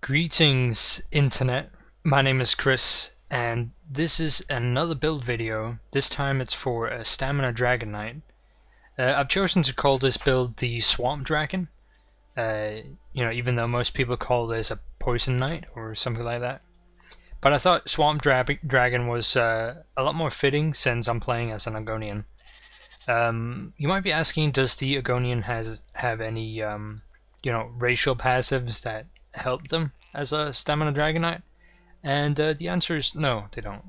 Greetings, Internet. My name is Chris, and this is another build video. This time it's for a Stamina Dragonknight. I've chosen to call this build the Swamp Dragon. Even though most people call this a Poison Knight or something like that. But I thought Swamp Dragon was a lot more fitting since I'm playing as an Agonian. You might be asking, does the Agonian have any racial passives that help them as a Stamina Dragonknight? And the answer is no, they don't.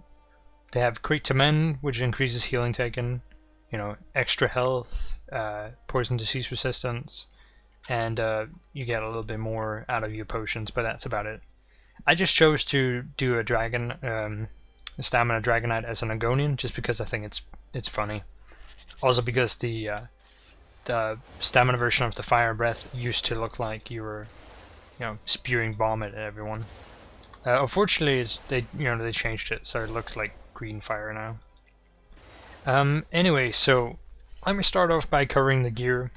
They have Crit to Men, which increases healing taken, extra health, poison disease resistance, and you get a little bit more out of your potions, but that's about it. I just chose to do a Stamina Dragonknight as an Agonian just because I think it's funny. Also because the stamina version of the Fire Breath used to look like you were spewing vomit at everyone. Unfortunately, they changed it, so it looks like green fire now. Anyway, so let me start off by covering the gear.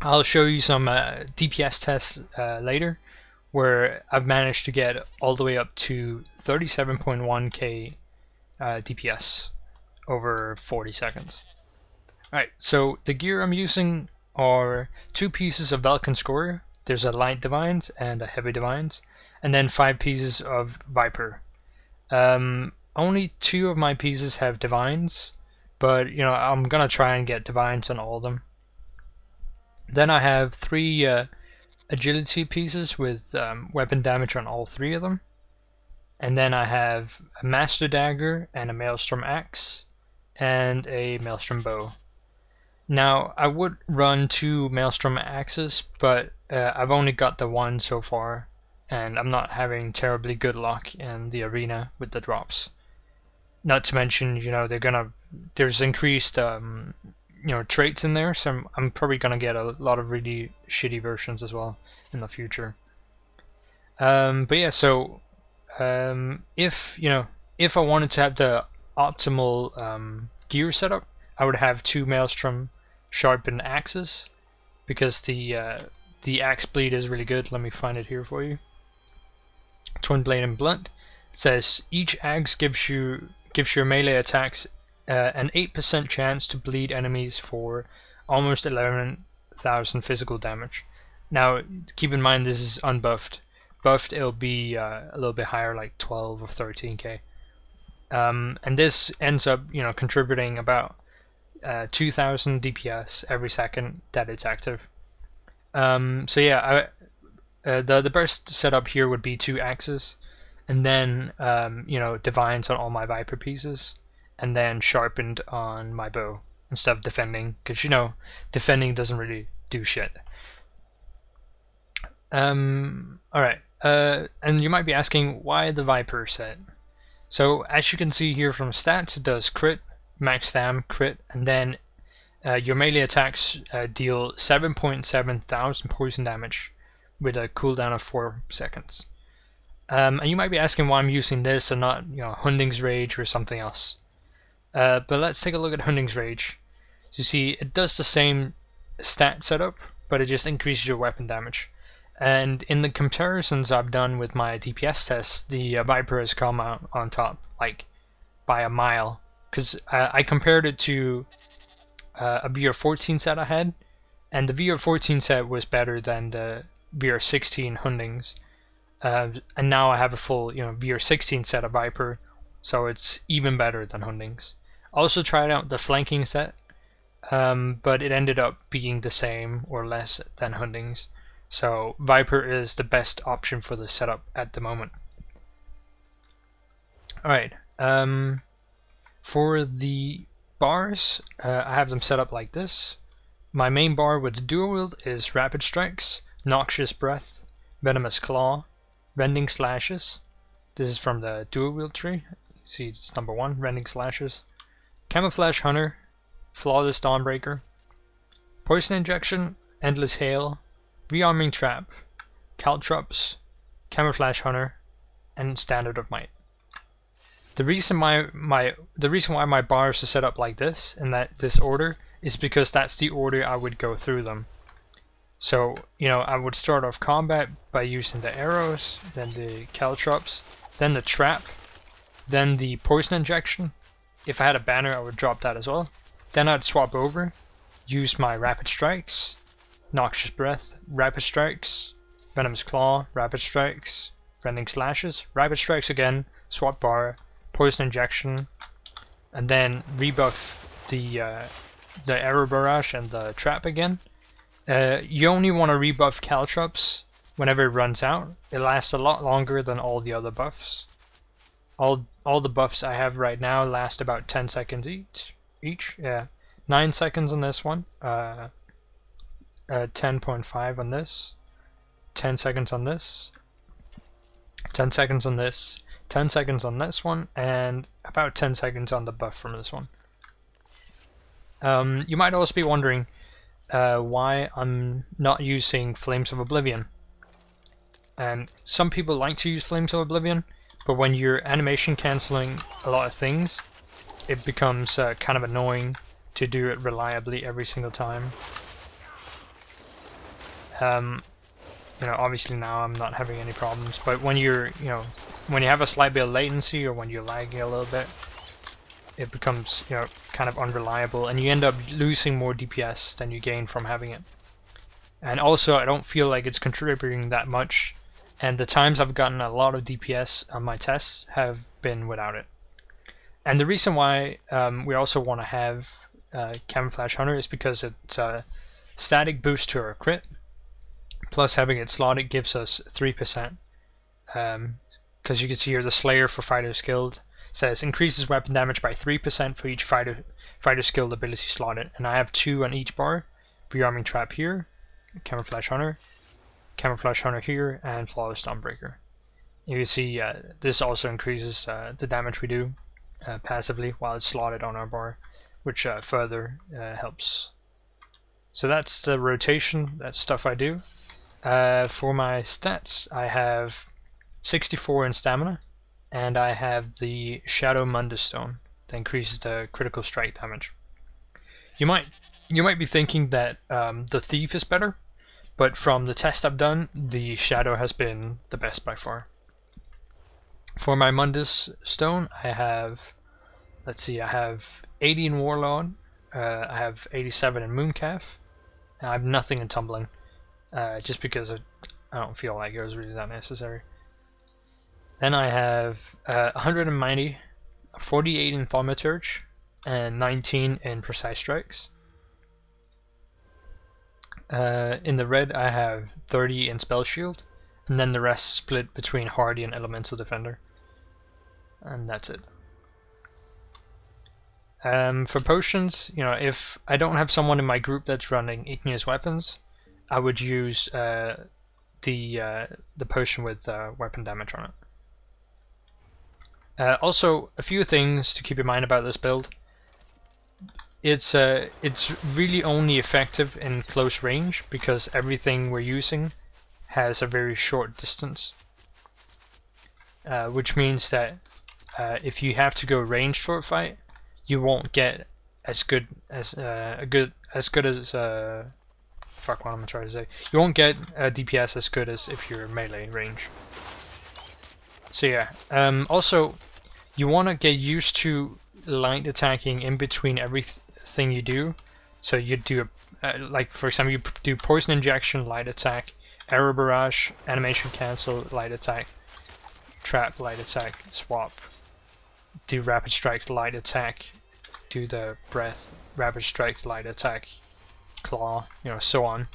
I'll show you some DPS tests later, where I've managed to get all the way up to 37.1k DPS over 40 seconds. Alright, so the gear I'm using are 2 pieces of Vulcan Scoria. There's a Light Divines and a Heavy Divines, and then 5 pieces of Viper. Only 2 of my pieces have Divines, but I'm gonna try and get Divines on all of them. Then I have 3 Agility pieces with weapon damage on all 3 of them. And then I have a Master Dagger and a Maelstrom Axe and a Maelstrom Bow. Now, I would run 2 Maelstrom Axes, but I've only got the 1 so far, and I'm not having terribly good luck in the arena with the drops. Not to mention, there's increased traits in there, so I'm probably gonna get a lot of really shitty versions as well in the future. But yeah, so if I wanted to have the optimal gear setup, I would have 2 Maelstrom sharpened axes, because the axe bleed is really good. Let me find it here for you. Twin blade and blunt. It says each axe gives your melee attacks an 8% chance to bleed enemies for almost 11,000 physical damage. Now, keep in mind this is unbuffed. Buffed, it'll be a little bit higher, like 12 or 13k. And this ends up, contributing about 2,000 DPS every second that it's active. So yeah, the best setup here would be 2 axes, and then divines on all my Viper pieces, and then sharpened on my bow instead of defending, because defending doesn't really do shit. Alright, and you might be asking, why the Viper set? So as you can see here from stats, it does crit, max stam, crit, and then your melee attacks deal 7.7 thousand poison damage with a cooldown of 4 seconds. And you might be asking why I'm using this and not Hunding's Rage or something else. But let's take a look at Hunding's Rage. So you see, it does the same stat setup, but it just increases your weapon damage. And in the comparisons I've done with my DPS tests, the Viper has come out on top, like by a mile. Because I compared it to a VR14 set I had, and the VR14 set was better than the VR16 Hundings. And now I have a full VR16 set of Viper, so it's even better than Hundings. I also tried out the flanking set, but it ended up being the same or less than Hundings. So Viper is the best option for the setup at the moment. Alright, for the bars, I have them set up like this. My main bar with the dual wield is Rapid Strikes, Noxious Breath, Venomous Claw, Rending Slashes. This is from the dual wield tree. See, it's number 1, Rending Slashes. Camouflage Hunter, Flawless Dawnbreaker, Poison Injection, Endless Hail, Rearming Trap, Caltrops, Camouflage Hunter, and Standard of Might. The reason why my bars are set up like this in this order is because that's the order I would go through them. So, you know, I would start off combat by using the arrows, then the caltrops, then the trap, then the poison injection. If I had a banner, I would drop that as well. Then I'd swap over, use my rapid strikes, noxious breath, rapid strikes, venomous claw, rapid strikes, rending slashes, rapid strikes again, swap bar, poison injection, and then rebuff the arrow barrage and the trap again. You only want to rebuff caltrops whenever it runs out. It lasts a lot longer than all the other buffs. All the buffs I have right now last about 10 seconds each. Yeah, 9 seconds on this one. 10.5 on this. 10 seconds on this. 10 seconds on this. 10 seconds on this one, and about 10 seconds on the buff from this one. You might also be wondering why I'm not using Flames of Oblivion. And some people like to use Flames of Oblivion, but when you're animation cancelling a lot of things, it becomes kind of annoying to do it reliably every single time. You know, obviously now I'm not having any problems, but when you're, you know, when you have a slight bit of latency or when you're lagging a little bit, it becomes, you know, kind of unreliable, and you end up losing more DPS than you gain from having it. And also, I don't feel like it's contributing that much, and the times I've gotten a lot of DPS on my tests have been without it. And the reason why we also want to have Camouflage Hunter is because it's a static boost to our crit, plus having it slotted gives us 3%. Because you can see here the Slayer for Fighters Guild says increases weapon damage by 3% for each fighter skilled ability slotted, and I have 2 on each bar. Rearming Trap here, Camouflage Hunter here, and Flawless Dawnbreaker. You can see this also increases the damage we do passively while it's slotted on our bar, which further helps. So that's the rotation, that's stuff I do. For my stats, I have 64 in stamina, and I have the Shadow Mundus Stone that increases the critical strike damage. You might be thinking that the Thief is better, but from the test I've done, the Shadow has been the best by far. For my Mundus Stone, I have, let's see, I have 80 in Warlord, I have 87 in Mooncalf, and I have nothing in Tumbling, just because I don't feel like it was really that necessary. Then I have 190, 48 in Thaumaturge, and 19 in Precise Strikes. In the red I have 30 in Spell Shield, and then the rest split between Hardy and Elemental Defender. And that's it. For potions, you know, if I don't have someone in my group that's running Igneous Weapons, I would use the potion with weapon damage on it. Also, a few things to keep in mind about this build. It's really only effective in close range because everything we're using has a very short distance, which means that if you have to go ranged for a fight, you won't get as good as fuck, what am I trying to say? You won't get DPS as good as if you're melee range. So yeah. Also, you want to get used to light attacking in between everything you do. So you do like, for example, you do poison injection, light attack, arrow barrage, animation cancel, light attack, trap, light attack, swap, do rapid strikes, light attack, do the breath, rapid strikes, light attack, claw, you know, so on.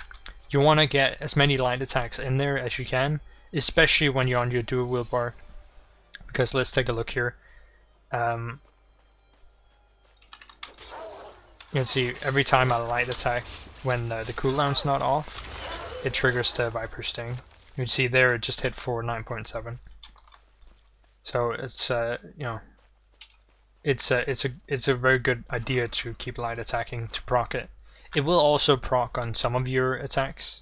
You want to get as many light attacks in there as you can, especially when you're on your dual wield bar. Because let's take a look here. You can see every time I light attack, when the cooldown's not off, it triggers the Viper Sting. You can see there it just hit for 9.7. So it's you know, it's a very good idea to keep light attacking to proc it. It will also proc on some of your attacks,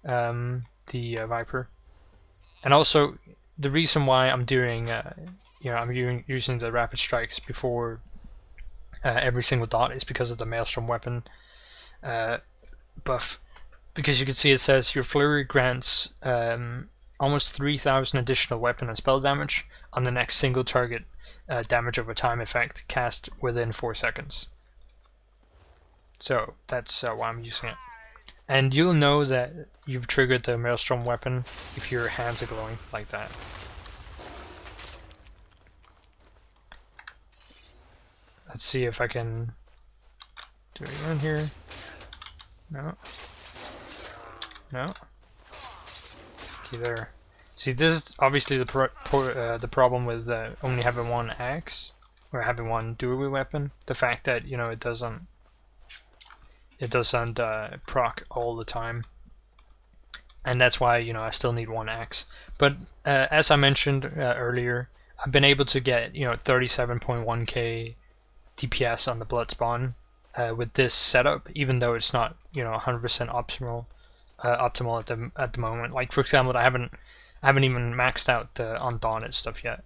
the Viper, and also the reason why I'm doing you know, I'm using the rapid strikes before every single dot is because of the Maelstrom weapon buff. because you can see it says your flurry grants almost 3,000 additional weapon and spell damage on the next single target damage over time effect cast within 4 seconds. So that's why I'm using it. And you'll know that you've triggered the Maelstrom weapon if your hands are glowing like that. Let's see if I can do it again here. No. No. Okay, there. See, this is obviously the problem with only having one axe or having one jewellery weapon. The fact that, you know, it doesn't proc all the time, and that's why, you know, I still need one axe. But as I mentioned earlier, I've been able to get, you know, 37.1k DPS on the blood spawn with this setup, even though it's not, you know, 100% optimal at the moment. Like, for example, I haven't even maxed out the Undaunted stuff yet.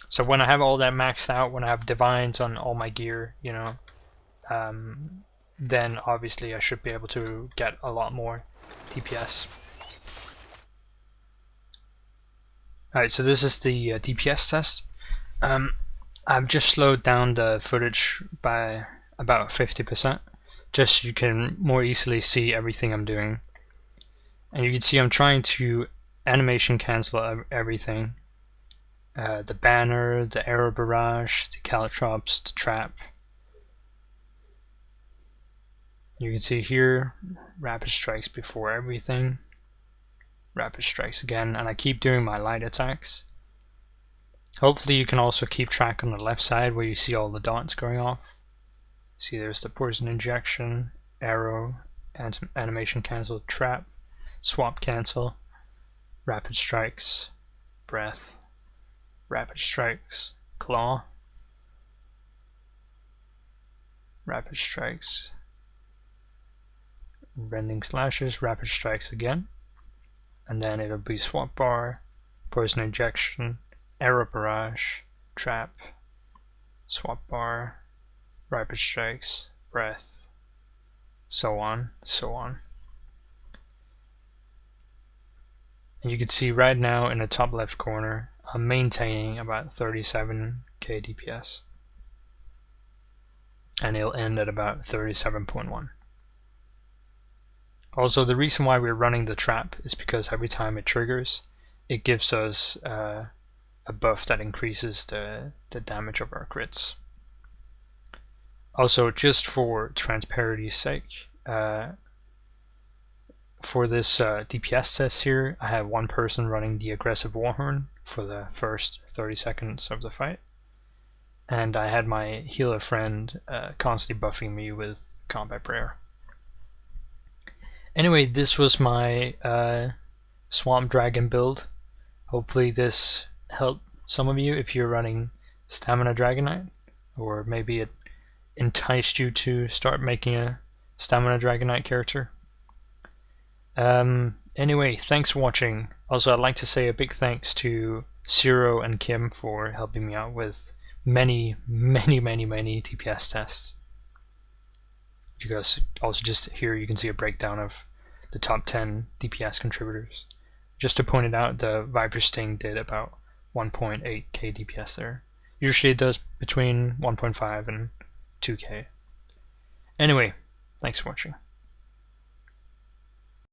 So when I have all that maxed out, when I have divines on all my gear, you know, then obviously I should be able to get a lot more DPS. Alright, so this is the DPS test. I've just slowed down the footage by about 50%, just so you can more easily see everything I'm doing. And you can see I'm trying to animation cancel everything. The banner, the arrow barrage, the caltrops, the trap. You can see here, rapid strikes before everything, rapid strikes again, and I keep doing my light attacks. Hopefully you can also keep track on the left side where you see all the dots going off. See, there's the poison injection, arrow, and animation cancel, trap, swap cancel, rapid strikes, breath, rapid strikes, claw, rapid strikes, rending slashes, rapid strikes again, and then it'll be swap bar, poison injection, arrow barrage, trap, swap bar, rapid strikes, breath, so on, so on. And you can see right now in the top left corner, I'm maintaining about 37k DPS, and it'll end at about 37.1. Also, the reason why we're running the trap is because every time it triggers, it gives us a buff that increases the damage of our crits. Also, just for transparency's sake, for this DPS test here, I have one person running the Aggressive Warhorn for the first 30 seconds of the fight, and I had my healer friend constantly buffing me with Combat Prayer. Anyway, this was my Swamp Dragon build. Hopefully this helped some of you if you're running Stamina Dragonknight, or maybe it enticed you to start making a Stamina Dragonknight character. Anyway, thanks for watching. Also, I'd like to say a big thanks to Zero and Kim for helping me out with many DPS tests. You guys also just here you can see a breakdown of the top 10 DPS contributors. Just to point it out, the Viper Sting did about 1.8k DPS there. Usually it does between 1.5 and 2k. Anyway, thanks for watching.